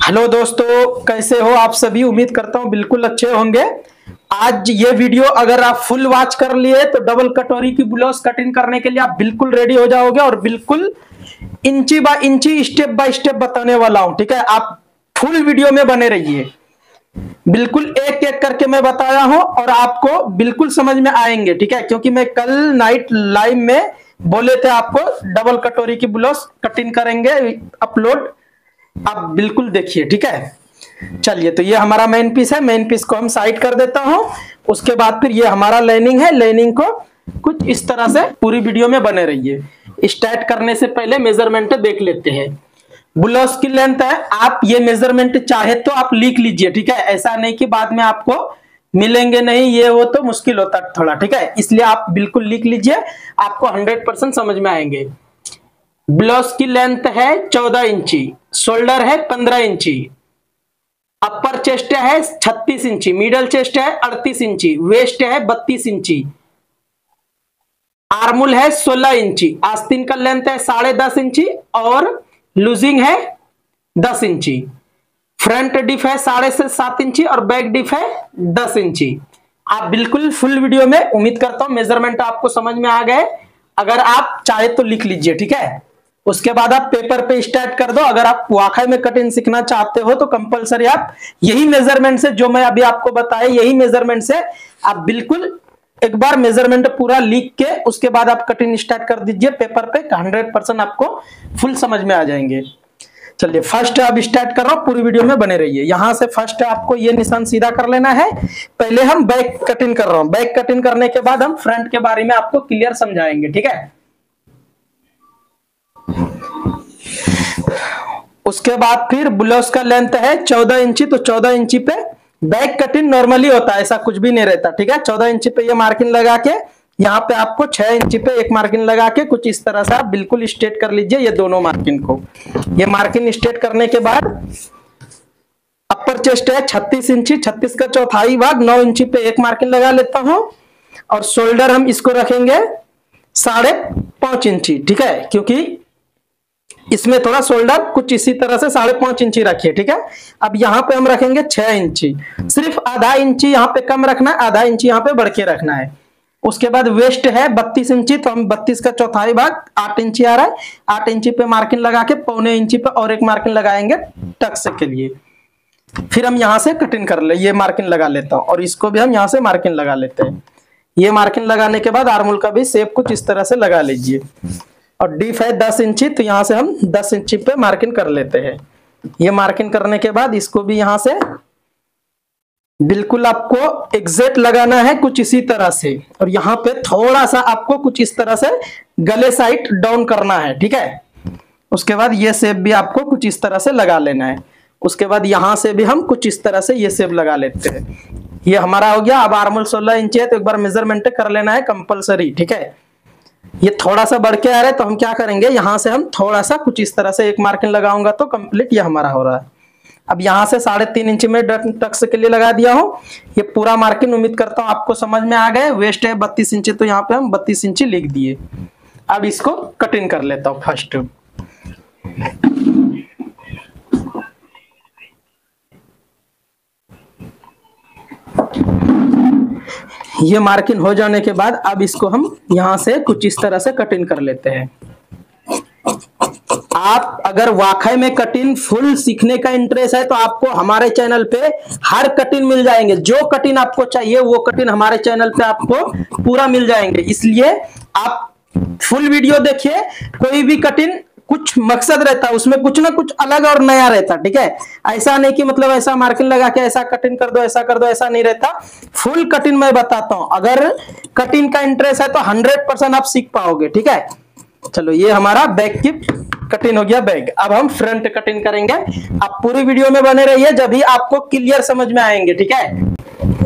Hello दोस्तों, कैसे हो आप सभी। उम्मीद करता हूँ बिल्कुल अच्छे होंगे। आज ये वीडियो अगर आप फुल वॉच कर लिए तो डबल कटोरी की ब्लाउज कटिंग करने के लिए आप बिल्कुल रेडी हो जाओगे और बिल्कुल इंची बाय इंची स्टेप बाय स्टेप बताने वाला हूं। ठीक है, आप फुल वीडियो में बने रहिए। बिल्कुल एक एक करके मैं बताया हूं और आपको बिल्कुल समझ में आएंगे। ठीक है, क्योंकि मैं कल नाइट लाइव में बोले थे आपको डबल कटोरी की ब्लाउज कटिंग करेंगे अपलोड। आप बिल्कुल देखिए। ठीक है, चलिए तो ये हमारा मेन पीस है। मेन पीस को हम साइड कर देता हूं। उसके बाद फिर ये हमारा लाइनिंग है। लाइनिंग को कुछ इस तरह से पूरी वीडियो में बने रहिए। स्टार्ट करने से पहले मेजरमेंट देख लेते हैं। ब्लाउज की लेंथ है, आप ये मेजरमेंट चाहे तो आप लिख लीजिए। ठीक है, ऐसा नहीं कि बाद में आपको मिलेंगे नहीं, ये वो तो मुश्किल होता थोड़ा। ठीक है, इसलिए आप बिल्कुल लिख लीजिए, आपको 100% समझ में आएंगे। ब्लाउज की लेंथ है 14 इंची, शोल्डर है 15 इंची, अपर चेस्ट है 36 इंची, मिडल चेस्ट है 38 इंची, वेस्ट है 32 इंची, आर्मुल है 16 इंची, आस्तीन का लेंथ है 10.5 इंची और लूजिंग है 10 इंची, फ्रंट डिप है 7.5 इंची और बैक डिप है 10 इंची। आप बिल्कुल फुल वीडियो में, उम्मीद करता हूं मेजरमेंट आपको समझ में आ गए। अगर आप चाहे तो लिख लीजिए। ठीक है, उसके बाद आप पेपर पे स्टार्ट कर दो। अगर आप वाकई में कटिंग सीखना चाहते हो तो कंपलसरी आप यही मेजरमेंट से, जो मैं अभी आपको बताया, यही मेजरमेंट से आप बिल्कुल एक बार मेजरमेंट पूरा लिख के उसके बाद आप कटिंग स्टार्ट कर दीजिए पेपर पे। 100% आपको फुल समझ में आ जाएंगे। चलिए फर्स्ट अब स्टार्ट कर रहा हूं, पूरी वीडियो में बने रहिए। यहां से फर्स्ट आपको ये निशान सीधा कर लेना है। पहले हम बैक कटिंग कर रहा हूं। बैक कटिंग करने के बाद हम फ्रंट के बारे में आपको क्लियर समझाएंगे। ठीक है, उसके बाद फिर ब्लाउज का लेंथ है 14 इंची, तो 14 इंची पे बैक कटिंग नॉर्मली होता है, ऐसा कुछ भी नहीं रहता। ठीक है, 14 इंची पे ये मार्किंग लगा के यहाँ पे आपको 6 इंची पे एक मार्किंग लगा के कुछ इस तरह से आप बिल्कुल स्ट्रेट कर लीजिए ये दोनों मार्किंग को। ये मार्किंग स्ट्रेट करने के बाद अपर चेस्ट है 36 इंची, 36 का चौथाई भाग 9 इंची पे एक मार्किंग लगा लेता हूं और शोल्डर हम इसको रखेंगे 5.5 इंची। ठीक है, क्योंकि इसमें थोड़ा शोल्डर कुछ इसी तरह से 5.5 इंची रखिए। ठीक है, अब यहाँ पे हम रखेंगे 6 इंची, सिर्फ आधा इंची यहाँ पे कम रखना है, आधा इंची यहाँ पे बढ़ के रखना है। उसके बाद वेस्ट है 32 इंची, तो हम 32 का चौथाई भाग 8 इंची आ रहा है, 8 इंची पे मार्किंग लगा के 1.25 इंची पे और एक मार्किंग लगाएंगे टक्स के लिए। फिर हम यहाँ से कटिंग कर ले, ये मार्किंग लगा लेता हूँ और इसको भी हम यहाँ से मार्किंग लगा लेते हैं। ये मार्किंग लगाने के बाद आर्मुल का भी शेप कुछ इस तरह से लगा लीजिए और डीप है 10 इंची, तो यहां से हम 10 इंची पे मार्किंग कर लेते हैं। ये मार्किंग करने के बाद इसको भी यहां से बिल्कुल आपको एग्जैक्ट लगाना है कुछ इसी तरह से, और यहाँ पे थोड़ा सा आपको कुछ इस तरह से गले साइड डाउन करना है। ठीक है, उसके बाद ये शेप भी आपको कुछ इस तरह से लगा लेना है। उसके बाद यहां से भी हम कुछ इस तरह से ये शेप लगा लेते हैं। ये हमारा हो गया। अब आर्मल 16 इंच है तो एक बार मेजरमेंट कर लेना है कंपलसरी। ठीक है, ये थोड़ा सा बढ़ के आ रहा है तो हम क्या करेंगे, यहां से हम थोड़ा सा कुछ इस तरह से एक मार्किंग लगाऊंगा तो कंप्लीट ये हमारा हो रहा है। अब यहां से 3.5 इंच में टक्स के लिए लगा दिया हूं। ये पूरा मार्किंग उम्मीद करता हूं आपको समझ में आ गए। वेस्ट है 32 इंची, तो यहाँ पे हम 32 इंची लिख दिए। अब इसको कटिंग कर लेता हूं फर्स्ट। ये मार्किंग हो जाने के बाद अब इसको हम यहां से कुछ इस तरह से कटिंग कर लेते हैं। आप अगर वाकई में कटिंग फुल सीखने का इंटरेस्ट है तो आपको हमारे चैनल पे हर कटिंग मिल जाएंगे। जो कटिंग आपको चाहिए वो कटिंग हमारे चैनल पे आपको पूरा मिल जाएंगे। इसलिए आप फुल वीडियो देखिए। कोई भी कटिंग कुछ मकसद रहता है, उसमें कुछ ना कुछ अलग और नया रहता। ठीक है, ऐसा नहीं कि मतलब ऐसा मार्किंग लगा के ऐसा कटिंग कर दो, ऐसा कर दो, ऐसा नहीं रहता। फुल कटिंग मैं बताता हूं। अगर कटिंग का इंटरेस्ट है तो 100% आप सीख पाओगे। ठीक है, चलो ये हमारा बैक की कटिंग हो गया बैक। अब हम फ्रंट कटिंग करेंगे। आप पूरी वीडियो में बने रहिए, जब भी आपको क्लियर समझ में आएंगे। ठीक है,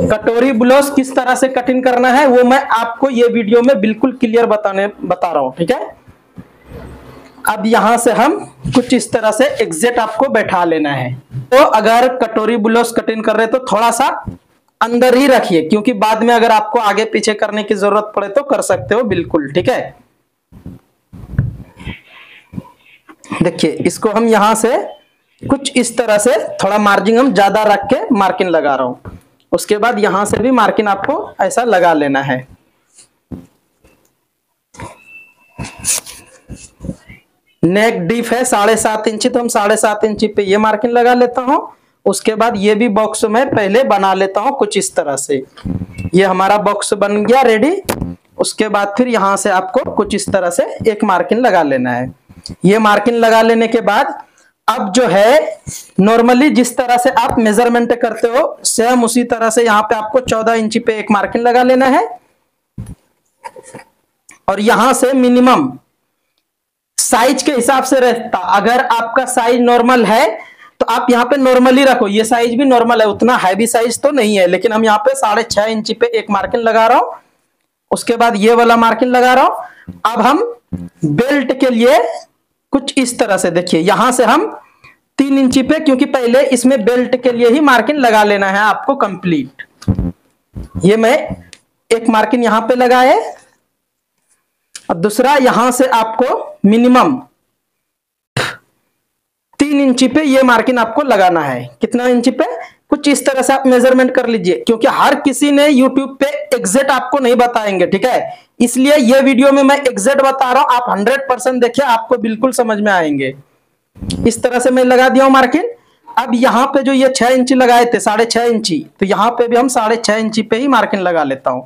कटोरी ब्लाउज किस तरह से कटिंग करना है वो मैं आपको ये वीडियो में बिल्कुल क्लियर बता रहा हूं। ठीक है, अब यहां से हम कुछ इस तरह से एग्जैक्ट आपको बैठा लेना है। तो अगर कटोरी ब्लाउज कटिंग कर रहे तो थोड़ा सा अंदर ही रखिए, क्योंकि बाद में अगर आपको आगे पीछे करने की जरूरत पड़े तो कर सकते हो बिल्कुल। ठीक है, देखिए इसको हम यहां से कुछ इस तरह से थोड़ा मार्जिन हम ज्यादा रख के मार्किंग लगा रहा हूं। उसके बाद यहां से भी मार्किंग आपको ऐसा लगा लेना है। नेक डीप है 7.5 इंची, तो हम 7.5 इंची पे ये मार्किंग लगा लेता हूं। उसके बाद ये भी बॉक्स में पहले बना लेता हूं कुछ इस तरह से। ये हमारा बॉक्स बन गया रेडी। उसके बाद फिर यहां से आपको कुछ इस तरह से एक मार्किंग लगा लेना है। ये मार्किंग लगा लेने के बाद अब जो है नॉर्मली जिस तरह से आप मेजरमेंट करते हो सेम उसी तरह से यहाँ पे आपको 14 इंची पे एक मार्किंग लगा लेना है। और यहां से मिनिमम साइज के हिसाब से रहता, अगर आपका साइज नॉर्मल है तो आप यहाँ पे नॉर्मली रखो। ये साइज भी नॉर्मल है, उतना हैवी साइज तो नहीं है, लेकिन हम यहाँ पे 6.5 इंची पे एक मार्किंग लगा रहा हूं। उसके बाद ये वाला मार्किंग लगा रहा हूं। अब हम बेल्ट के लिए कुछ इस तरह से देखिए, यहां से हम 3 इंची पे, क्योंकि पहले इसमें बेल्ट के लिए ही मार्किंग लगा लेना है आपको कंप्लीट। ये मैं एक मार्किंग यहां पे लगाए। अब दूसरा यहां से आपको मिनिमम 3 इंची पे ये मार्किंग आपको लगाना है। कितना इंची पे? कुछ इस तरह से आप मेजरमेंट कर लीजिए, क्योंकि हर किसी ने YouTube पे एग्जैक्ट आपको नहीं बताएंगे, ठीक है। इसलिए ये वीडियो में मैं एग्जैक्ट बता रहा हूं, आप 100% देखिए, आपको बिल्कुल समझ में आएंगे। इस तरह से मैं लगा दिया हूं मार्किंग। अब यहाँ पे जो ये 6 इंची लगाए थे 6.5 इंची, तो यहाँ पे भी हम 6.5 इंची पे ही मार्किंग लगा लेता हूं।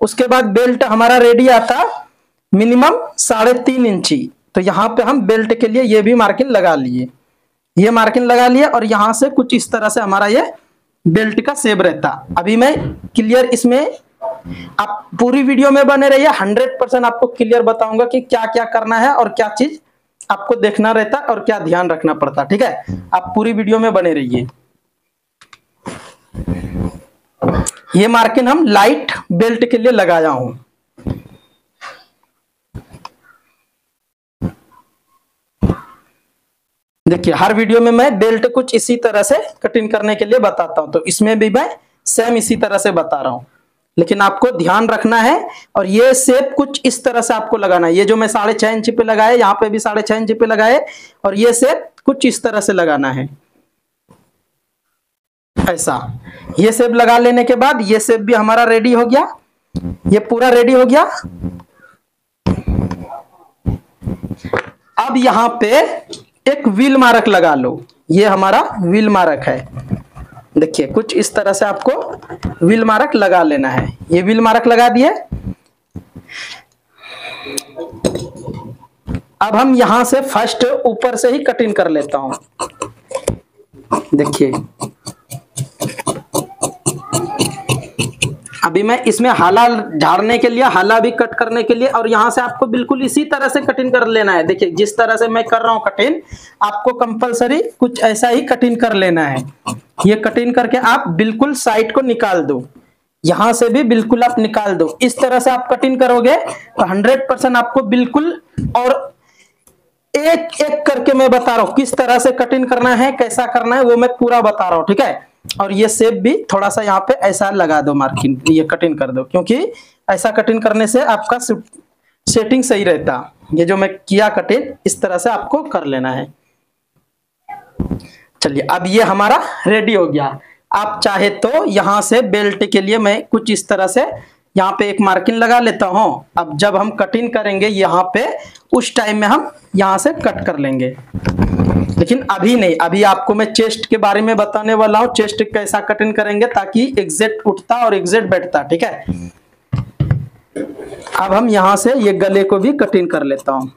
उसके बाद बेल्ट हमारा रेडी आता मिनिमम 3.5 इंची, तो यहाँ पे हम बेल्ट के लिए ये भी मार्किंग लगा लिए। ये मार्किंग लगा लिया और यहां से कुछ इस तरह से हमारा ये बेल्ट का शेप रहता। अभी मैं क्लियर इसमें, आप पूरी वीडियो में बने रहिए, 100% आपको क्लियर बताऊंगा कि क्या क्या करना है और क्या चीज आपको देखना रहता और क्या ध्यान रखना पड़ता, ठीक है। आप पूरी वीडियो में बने रहिए। ये मार्किंग हम लाइट बेल्ट के लिए लगाया हूं। देखिए हर वीडियो में मैं बेल्ट कुछ इसी तरह से कटिंग करने के लिए बताता हूं, तो इसमें भी मैं सेम इसी तरह से बता रहा हूं, लेकिन आपको ध्यान रखना है। और ये शेप कुछ इस तरह से आपको लगाना है। ये जो मैं 6.5 इंची पे लगाए, यहाँ पे भी 6.5 इंची पे लगाए, और ये शेप कुछ इस तरह से लगाना है ऐसा। ये शेप लगा लेने के बाद ये शेप भी हमारा रेडी हो गया, ये पूरा रेडी हो गया। अब यहां पे एक व्हील मार्क लगा लो। ये हमारा व्हील मार्क है, देखिए कुछ इस तरह से आपको व्हील मार्क लगा लेना है। ये व्हील मार्क लगा दिए। अब हम यहां से फर्स्ट ऊपर से ही कटिंग कर लेता हूं। देखिए अभी मैं इसमें हाला झाड़ने के लिए, हाला भी कट करने के लिए, और यहां से आपको बिल्कुल इसी तरह से कटिंग कर लेना है। देखिए जिस तरह से मैं कर रहा हूं कटिंग, आपको कंपलसरी कुछ ऐसा ही कटिंग कर लेना है। ये कटिंग करके आप बिल्कुल साइड को निकाल दो, यहां से भी बिल्कुल आप निकाल दो। इस तरह से आप कटिंग करोगे तो 100% आपको बिल्कुल, और एक एक करके मैं बता रहा हूं किस तरह से कटिंग करना है, कैसा करना है, वो मैं पूरा बता रहा हूं, ठीक है। और ये शेप भी थोड़ा सा यहाँ पे ऐसा लगा दो मार्किंग, ये कटिंग कर दो, क्योंकि ऐसा कटिंग करने से आपका सेटिंग सही रहता। ये जो मैं किया कटिंग, इस तरह से आपको कर लेना है। चलिए अब ये हमारा रेडी हो गया। आप चाहे तो यहां से बेल्ट के लिए मैं कुछ इस तरह से यहाँ पे एक मार्किंग लगा लेता हूं। अब जब हम कटिंग करेंगे यहाँ पे, उस टाइम में हम यहाँ से कट कर लेंगे, लेकिन अभी नहीं। अभी आपको मैं चेस्ट के बारे में बताने वाला हूं, चेस्ट कैसा कटिंग करेंगे ताकि एग्जैक्ट उठता और एग्जैक्ट बैठता, ठीक है। अब हम यहां से ये गले को भी कटिंग कर लेता हूं।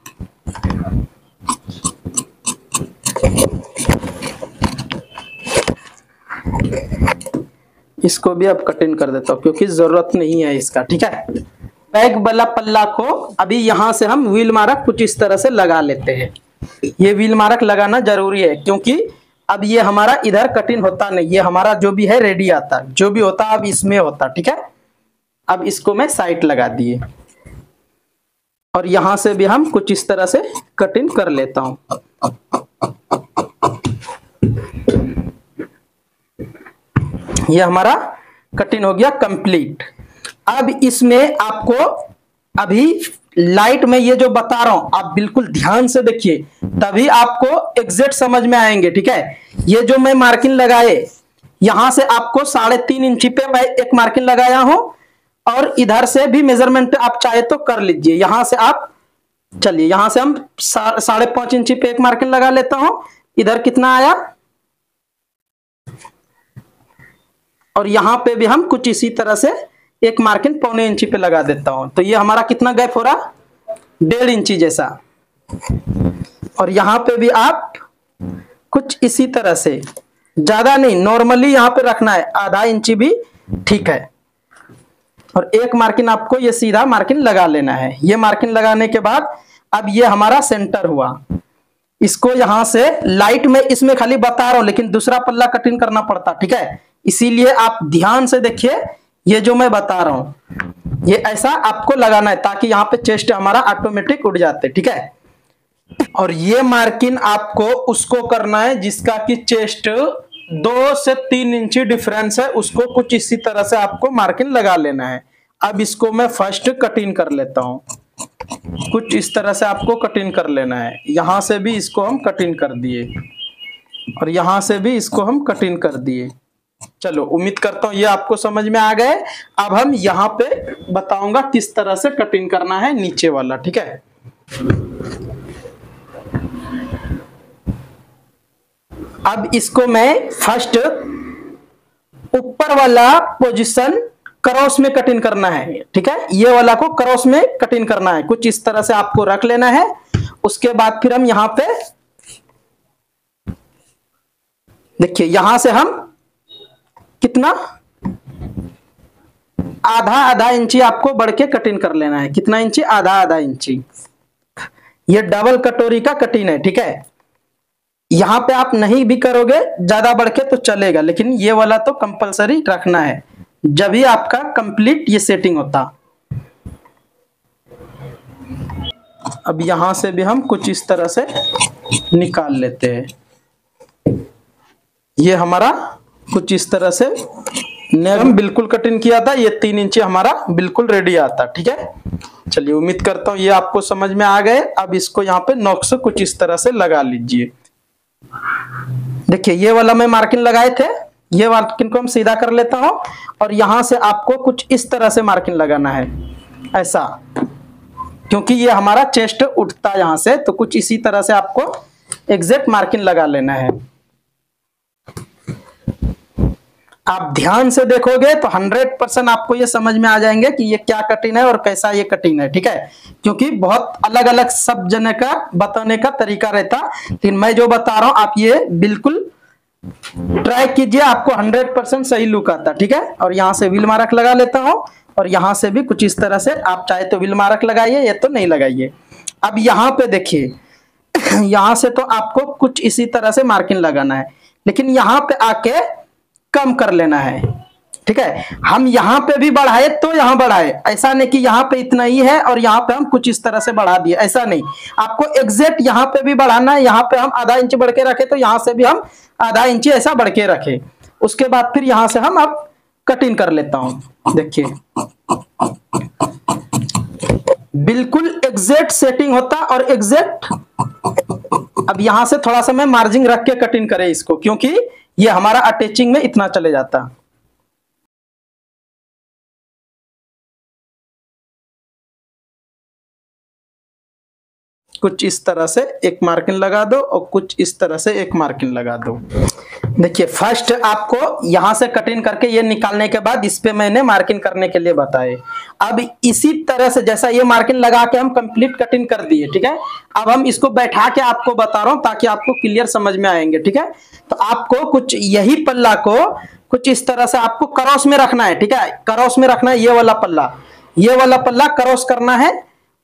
इसको भी अब कटिंग कर देता हूं, क्योंकि जरूरत नहीं है इसका, ठीक है। बैक वाला पल्ला को अभी यहां से हम व्हील मार्क कुछ इस तरह से लगा लेते हैं। ये व्हील मार्क लगाना जरूरी है, क्योंकि अब ये हमारा इधर कटिंग होता नहीं, ये हमारा जो भी है रेडी आता, जो भी होता अब इसमें होता, ठीक है। अब इसको मैं साइड लगा दिए, और यहां से भी हम कुछ इस तरह से कटिंग कर लेता हूं। ये हमारा कटिंग हो गया कंप्लीट। अब इसमें आपको अभी लाइट में ये जो बता रहा हूं आप बिल्कुल ध्यान से देखिए, तभी आपको एग्जैक्ट समझ में आएंगे। ठीक है, ये जो मैं मार्किंग लगाए, यहां से आपको 3.5 इंची पे मैं एक मार्किंग लगाया हूं, और इधर से भी मेजरमेंट आप चाहे तो कर लीजिए। यहां से आप चलिए, यहां से हम 5.5 इंची पे एक मार्किंग लगा लेता हूं। इधर कितना आया, और यहां पे भी हम कुछ इसी तरह से एक मार्किंग 1.25 इंची पे लगा देता हूं। तो ये हमारा कितना गैप हो रहा, 1.5 इंची जैसा। और यहां पे भी आप कुछ इसी तरह से, ज्यादा नहीं, नॉर्मली यहां पे रखना है, आधा इंची भी ठीक है। और एक मार्किंग आपको ये सीधा मार्किंग लगा लेना है। ये मार्किंग लगाने के बाद अब ये हमारा सेंटर हुआ। इसको यहां से लाइट में इसमें खाली बता रहा हूं, लेकिन दूसरा पल्ला कटिंग करना पड़ता। ठीक है, इसीलिए आप ध्यान से देखिए, ये जो मैं बता रहा हूं ये ऐसा आपको लगाना है, ताकि यहां पे चेस्ट हमारा ऑटोमेटिक उड़ जाते। ठीक है, और ये मार्किंग आपको उसको करना है जिसका कि चेस्ट 2 से 3 इंची डिफरेंस है, उसको कुछ इसी तरह से आपको मार्किंग लगा लेना है। अब इसको मैं फर्स्ट कटिंग कर लेता हूं, कुछ इस तरह से आपको कटिंग कर लेना है। यहां से भी इसको हम कटिंग कर दिए, और यहां से भी इसको हम कटिंग कर दिए। चलो, उम्मीद करता हूं ये आपको समझ में आ गए। अब हम यहां पे बताऊंगा किस तरह से कटिंग करना है नीचे वाला। ठीक है, अब इसको मैं फर्स्ट ऊपर वाला पोजीशन क्रॉस में कटिंग करना है। ठीक है, ये वाला को क्रॉस में कटिंग करना है, कुछ इस तरह से आपको रख लेना है। उसके बाद फिर हम यहां पे देखिए, यहां से हम कितना, आधा इंची आपको बढ़ के कटिंग कर लेना है। कितना इंची, आधा इंची। ये डबल कटोरी का कटिंग है। ठीक है, यहां पे आप नहीं भी करोगे ज्यादा बढ़ के तो चलेगा, लेकिन ये वाला तो कंपलसरी रखना है, जब ही आपका कंप्लीट ये सेटिंग होता। अब यहां से भी हम कुछ इस तरह से निकाल लेते हैं। ये हमारा कुछ इस तरह से हम बिल्कुल कटिंग किया था, ये 3 इंची हमारा बिल्कुल रेडी आता। ठीक है, चलिए, उम्मीद करता हूं ये आपको समझ में आ गए। अब इसको यहाँ पे नोक से कुछ इस तरह से लगा लीजिए। देखिए, ये वाला मैं मार्किंग लगाए थे, ये मार्किंग को हम सीधा कर लेता हूं, और यहां से आपको कुछ इस तरह से मार्किंग लगाना है, ऐसा, क्योंकि ये हमारा चेस्ट उठता है यहां से, तो कुछ इसी तरह से आपको एग्जैक्ट मार्किंग लगा लेना है। आप ध्यान से देखोगे तो 100% आपको ये समझ में आ जाएंगे कि ये क्या कटिंग है और कैसा ये कटिंग है। ठीक है, क्योंकि बहुत अलग अलग सब जने का बताने का तरीका रहता, लेकिन मैं जो बता रहा हूं आप ये बिल्कुल ट्राई कीजिए, आपको 100% सही लुक आता। ठीक है, और यहां से व्हील मार्क लगा लेता हूं, और यहां से भी कुछ इस तरह से, आप चाहे तो व्हील मार्क लगाइए, ये तो नहीं लगाइए। अब यहां पे देखिए, यहां से तो आपको कुछ इसी तरह से मार्किंग लगाना है, लेकिन यहां पे आके कम कर लेना है। ठीक है, हम यहां पे भी बढ़ाए तो यहां बढ़ाए, ऐसा नहीं कि यहां पे इतना ही है और यहां पे हम कुछ इस तरह से बढ़ा दिए, ऐसा नहीं। आपको एग्जैक्ट यहां पे भी बढ़ाना है, यहां पे हम आधा इंच बढ़ के रखे तो यहां से भी हम आधा इंच ऐसा बढ़ के रखे। उसके बाद फिर यहां से हम अब कटिंग कर लेता हूं। देखिए, बिल्कुल एग्जैक्ट सेटिंग होता और एग्जैक्ट। अब यहां से थोड़ा सा मैं मार्जिन रख के कटिंग करे इसको, क्योंकि ये हमारा अटैचिंग में इतना चले जाता। कुछ इस तरह से एक मार्किंग लगा दो और कुछ इस तरह से एक मार्किंग लगा दो। देखिए, फर्स्ट आपको यहां से कटिंग करके ये निकालने के बाद इस पे मैंने मार्किंग करने के लिए बताए। अब इसी तरह से जैसा ये मार्किंग लगा के हम कंप्लीट कटिंग कर दिए। ठीक है, अब हम इसको बैठा के आपको बता रहा हूं ताकि आपको क्लियर समझ में आएंगे। ठीक है, तो आपको कुछ यही पल्ला को कुछ इस तरह से आपको क्रॉस में रखना है। ठीक है, क्रॉस में रखना है, ये वाला पल्ला क्रॉस करना है,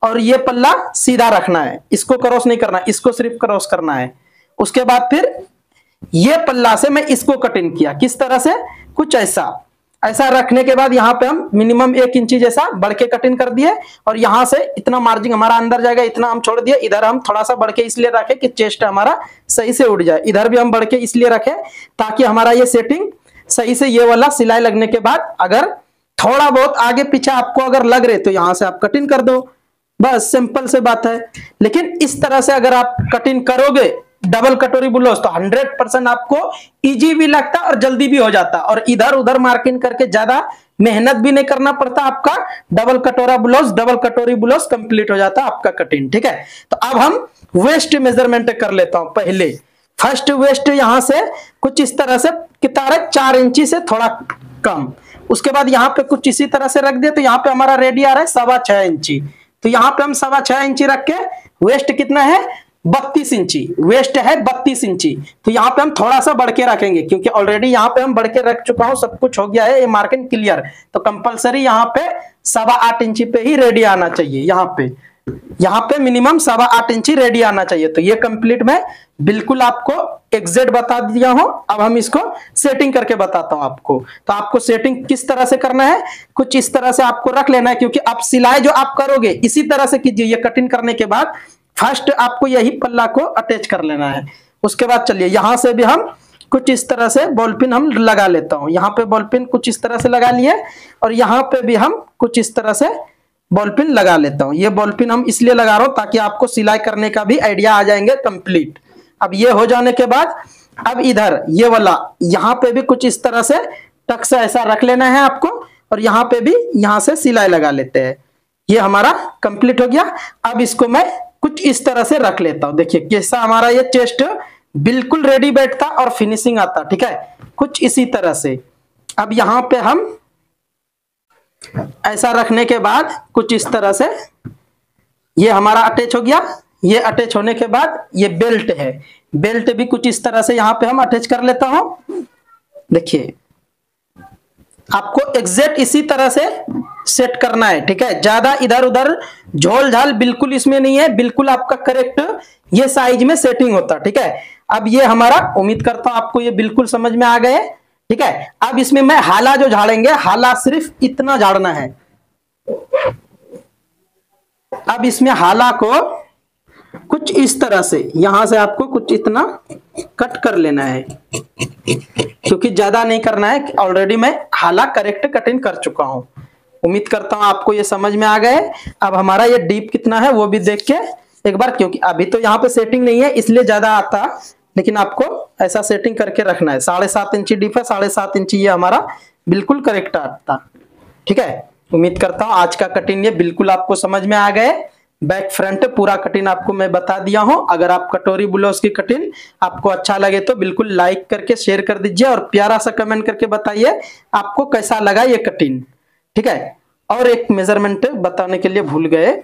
और ये पल्ला सीधा रखना है। इसको क्रॉस नहीं करना, इसको सिर्फ क्रॉस करना है। उसके बाद फिर ये पल्ला से मैं इसको कटिंग किया, किस तरह से, कुछ ऐसा रखने के बाद यहाँ पे हम मिनिमम 1 इंची जैसा बढ़ के कटिंग कर दिए, और यहाँ से इतना मार्जिन हमारा अंदर जाएगा, इतना हम छोड़ दिए। इधर हम थोड़ा सा बढ़ के इसलिए रखे कि चेस्ट हमारा सही से उड़ जाए। इधर भी हम बढ़ के इसलिए रखे ताकि हमारा ये सेटिंग सही से, ये वाला सिलाई लगने के बाद अगर थोड़ा बहुत आगे पीछे आपको अगर लग रहे तो यहां से आप कटिंग कर दो, बस सिंपल से बात है। लेकिन इस तरह से अगर आप कटिंग करोगे डबल कटोरी ब्लाउज तो 100% आपको इजी भी लगता और जल्दी भी हो जाता, और इधर उधर मार्किंग करके ज्यादा मेहनत भी नहीं करना पड़ता। आपका डबल कटोरी ब्लाउज कंप्लीट हो जाता आपका कटिंग, ठीक है। तो अब हम वेस्ट मेजरमेंट कर लेता हूं। पहले फर्स्ट वेस्ट यहां से कुछ इस तरह से कितना है, 4 इंची से थोड़ा कम। उसके बाद यहाँ पे कुछ इसी तरह से रख दिया, तो यहाँ पे हमारा रेडी आ रहा है 6.25 इंची। तो यहाँ पे हम 6.25 इंची रख के वेस्ट कितना है 32 इंची, वेस्ट है 32 इंची। तो यहाँ पे हम थोड़ा सा बढ़ के रखेंगे, क्योंकि ऑलरेडी यहाँ पे हम बढ़ के रख चुका हूं, सब कुछ हो गया है, ये मार्किंग क्लियर। तो कंपलसरी यहाँ पे 8.25 इंची पे ही रेडी आना चाहिए। यहाँ पे मिनिमम 8.25 इंची रेडी आना चाहिए। तो ये कंप्लीट मैं बिल्कुल आपको एग्जैक्ट बता दिया हूं। अब हम इसको सेटिंग करके बताता हूं आपको। तो आपको सेटिंग किस तरह से करना है, कुछ इस तरह से आपको रख लेना है, क्योंकि आप सिलाई जो आप करोगे इसी तरह से कीजिए। ये कटिंग करने के बाद फर्स्ट आपको यही पल्ला को अटैच कर लेना है। उसके बाद चलिए यहां से भी हम कुछ इस तरह से बॉल पिन हम लगा लेता हूं। यहाँ पे बॉल पिन कुछ इस तरह से लगा लिए, और यहाँ पे भी हम कुछ इस तरह से बॉल पिन लगा लेता हूं। ये बॉल पिन हम इसलिए लगा रहा हूं ताकि आपको सिलाई करने का भी आइडिया आ जाएंगे कंप्लीट। अब ये हो जाने के बाद अब इधर ये वाला यहाँ पे भी कुछ इस तरह से टक से ऐसा रख लेना है आपको, और यहाँ पे भी यहाँ से सिलाई लगा लेते हैं। ये हमारा कंप्लीट हो गया। अब इसको मैं कुछ इस तरह से रख लेता हूं। देखिए कैसा हमारा ये चेस्ट बिल्कुल रेडी बैठता और फिनिशिंग आता, ठीक है, कुछ इसी तरह से। अब यहाँ पे हम ऐसा रखने के बाद कुछ इस तरह से ये हमारा अटैच हो गया। ये अटैच होने के बाद ये बेल्ट है, बेल्ट भी कुछ इस तरह से यहाँ पे हम अटैच कर लेता हूं। देखिए आपको एग्जैक्ट इसी तरह से सेट करना है, ठीक है, ज्यादा इधर उधर झोल झाल बिल्कुल इसमें नहीं है, बिल्कुल आपका करेक्ट ये साइज में सेटिंग होता, ठीक है। अब ये हमारा उम्मीद करता हूं आपको ये बिल्कुल समझ में आ गए, ठीक है। अब इसमें मैं हाला जो झाड़ेंगे, हाला सिर्फ इतना झाड़ना है। अब इसमें हाला को कुछ इस तरह से यहां से आपको कुछ इतना कट कर लेना है, क्योंकि ज्यादा नहीं करना है। ऑलरेडी मैं हाला करेक्ट कटिंग कर चुका हूं। उम्मीद करता हूं आपको ये समझ में आ गए। अब हमारा ये डीप कितना है वो भी देख के एक बार, क्योंकि अभी तो यहाँ पे सेटिंग नहीं है इसलिए ज्यादा आता, लेकिन आपको ऐसा सेटिंग करके रखना है। 7.5 इंची डीप है, 7.5 इंची ये हमारा बिल्कुल करेक्ट आता, ठीक है। उम्मीद करता हूं आज का कटिंग ये बिल्कुल आपको समझ में आ गए। बैक फ्रंट पूरा कटिंग आपको मैं बता दिया हूं। अगर आप कटोरी ब्लाउज की कटिंग आपको अच्छा लगे तो बिल्कुल लाइक करके शेयर कर दीजिए, और प्यारा सा कमेंट करके बताइए आपको कैसा लगा ये कटिंग, ठीक है। और एक मेजरमेंट बताने के लिए भूल गए,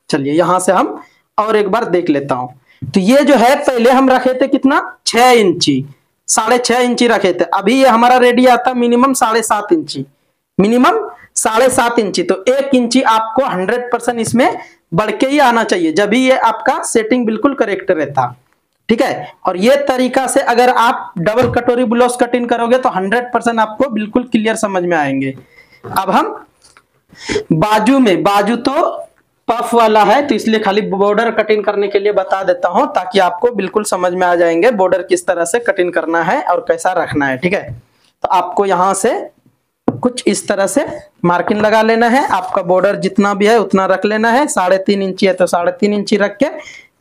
चलिए यहां से हम और एक बार देख लेता हूं। तो ये जो है पहले हम रखे थे कितना 6 इंची, 6.5 इंची रखे थे। अभी ये हमारा रेडी आता मिनिमम 7.5 इंची, मिनिमम 7.5 इंची। तो 1 इंची आपको 100% इसमें बढ़ के ही आना चाहिए, जब भी ये आपका सेटिंग बिल्कुल करेक्ट रहता, ठीक है। और ये तरीका से अगर आप डबल कटोरी ब्लाउज कटिंग करोगे तो 100% आपको बिल्कुल क्लियर समझ में आएंगे। अब हम बाजू में, बाजू तो पफ वाला है तो इसलिए खाली बॉर्डर कटिंग करने के लिए बता देता हूं, ताकि आपको बिल्कुल समझ में आ जाएंगे बॉर्डर किस तरह से कटिंग करना है और कैसा रखना है, ठीक है। तो आपको यहां से कुछ इस तरह से मार्किंग लगा लेना है। आपका बॉर्डर जितना भी है उतना रख लेना है। 3.5 इंची है तो 3.5 इंची रख के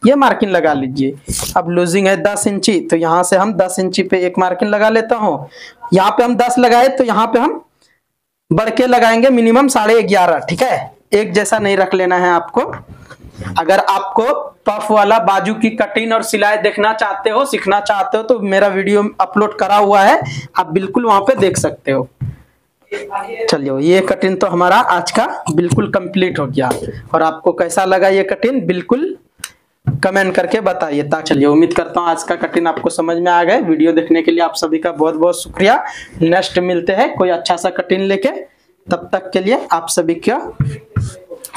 ये मार्किंग लगा लीजिए। अब लूजिंग है 10 इंची, तो यहाँ से हम 10 इंची पे एक मार्किंग लगा लेता हूँ। यहाँ पे हम 10 लगाए तो यहाँ पे हम बढ़ के लगाएंगे मिनिमम 11.5, ठीक है। एक जैसा नहीं रख लेना है आपको। अगर आपको पफ वाला बाजू की कटिंग और सिलाई देखना चाहते हो, सीखना चाहते हो, तो मेरा वीडियो अपलोड करा हुआ है, आप बिल्कुल वहां पे देख सकते हो। चलिए ये कटिंग तो हमारा आज का बिल्कुल कंप्लीट हो गया। और आपको कैसा लगा ये कटिंग बिल्कुल कमेंट करके बताइए। चलिए उम्मीद करता हूँ आज का कटिंग आपको समझ में आ गए। वीडियो देखने के लिए आप सभी का बहुत बहुत शुक्रिया। नेक्स्ट मिलते हैं कोई अच्छा सा कटिंग लेके, तब तक के लिए आप सभी का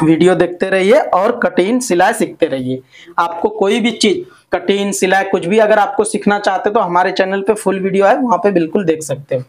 वीडियो देखते रहिए और कटिंग सिलाई सीखते रहिए। आपको कोई भी चीज कटिंग सिलाई कुछ भी अगर आपको सीखना चाहते हो तो हमारे चैनल पे फुल वीडियो है, वहां पे बिल्कुल देख सकते हो।